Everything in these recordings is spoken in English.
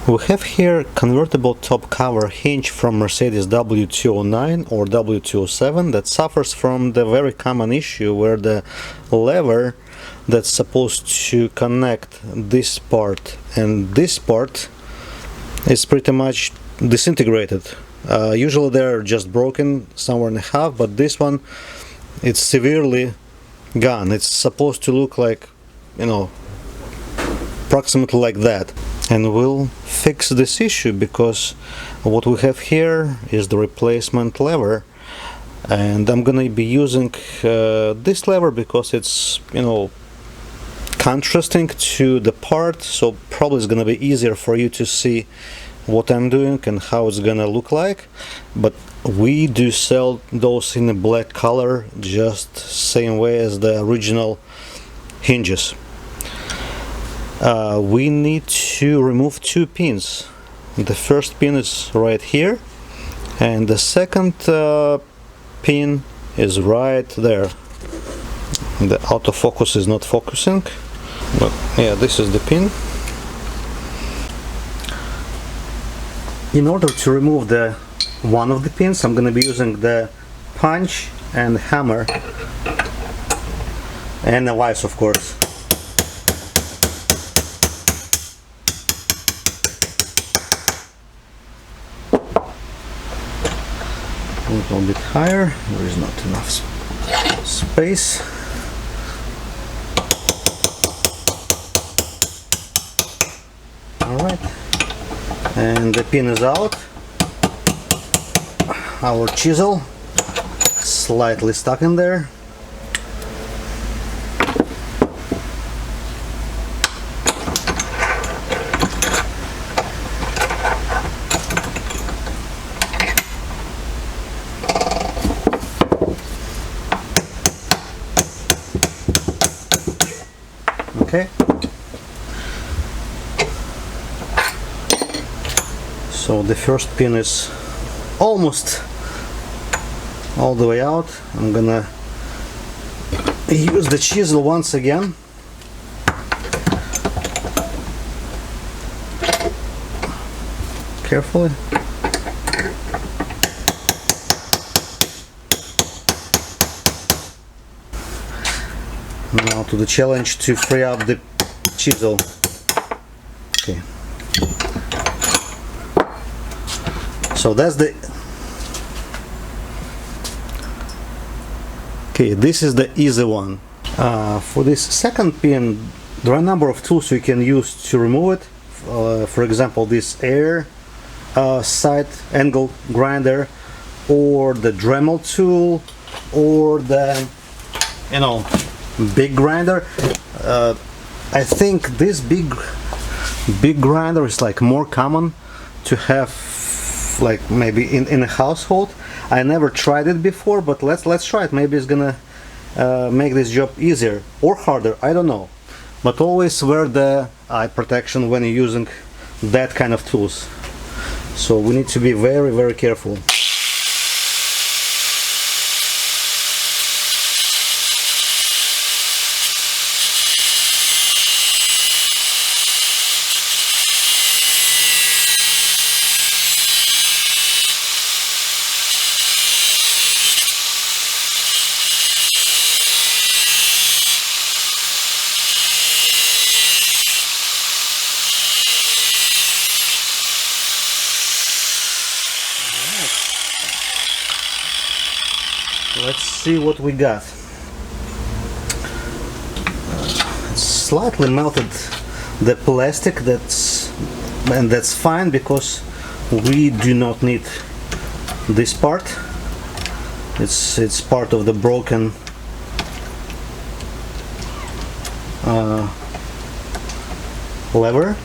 We have here convertible top cover hinge from Mercedes W209 or W207 that suffers from the very common issue where the lever that's supposed to connect this part and this part is pretty much disintegrated. Usually they're just broken somewhere in half, but this one, it's severely gone. It's supposed to look like, you know, approximately like that. And we'll fix this issue because what we have here is the replacement lever, and I'm gonna be using this lever because it's, you know, contrasting to the part, so probably it's gonna be easier for you to see what I'm doing and how it's gonna look like. But we do sell those in a black color, just same way as the original hinges. We need to remove two pins. The first pin is right here, and the second pin is right there. The autofocus is not focusing, but yeah, this is the pin. In order to remove the one of the pins, I'm going to be using the punch and hammer and a vise, of course. A little bit higher, there is not enough space. Alright, and the pin is out. Our chisel slightly stuck in there. Okay, so the first pin is almost all the way out. I'm gonna use the chisel once again. Carefully. Now to the challenge to free up the chisel. Okay. So that's the... Okay, this is the easy one. For this second pin, there are a number of tools you can use to remove it. For example, this air side angle grinder, or the Dremel tool, or the, you know, big grinder. I think this big grinder is like more common to have, like maybe in a household. I never tried it before, but let's try it. Maybe it's gonna make this job easier or harder, I don't know. But always wear the eye protection when you're using that kind of tools. So we need to be very, very careful. Let's see what we got. It's slightly melted the plastic, and that's fine because we do not need this part. It's part of the broken lever.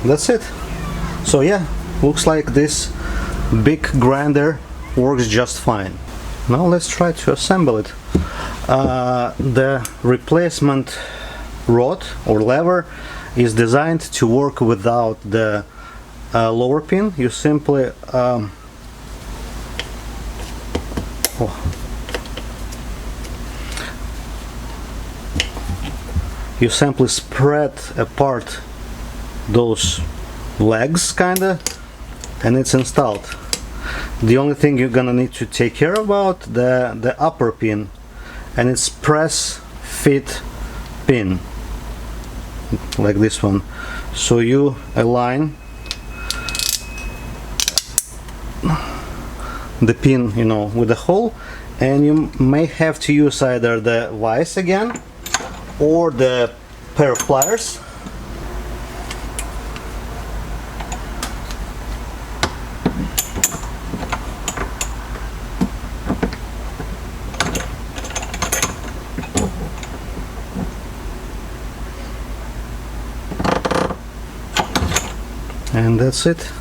That's it. So yeah, looks like this big grinder works just fine. Now let's try to assemble it. The replacement rod or lever is designed to work without the lower pin, you simply you simply spread apart those legs kinda, and it's installed. The only thing you're gonna need to take care about the upper pin, and it's press fit pin, like this one. So you align the pin, you know, with the hole, and you may have to use either the vise again or the pair of pliers. And that's it.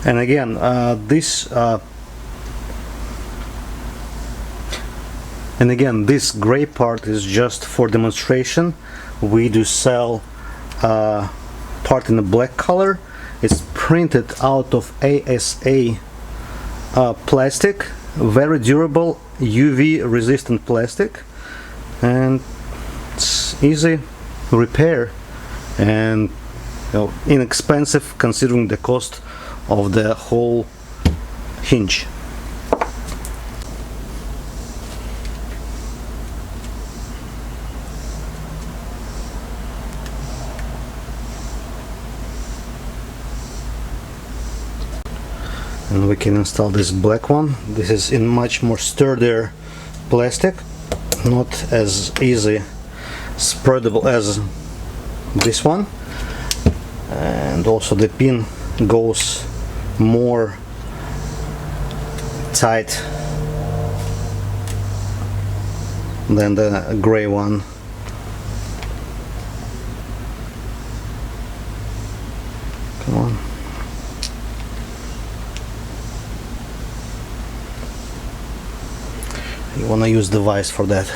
And again, this gray part is just for demonstration. We do sell part in the black color. It's printed out of ASA plastic, very durable, UV resistant plastic, and it's easy repair and, you know, inexpensive considering the cost of the whole hinge. And we can install this black one. This is in much more sturdier plastic, not as easy spreadable as this one, and also the pin goes more tight than the gray one. Come on. You want to use the vise for that.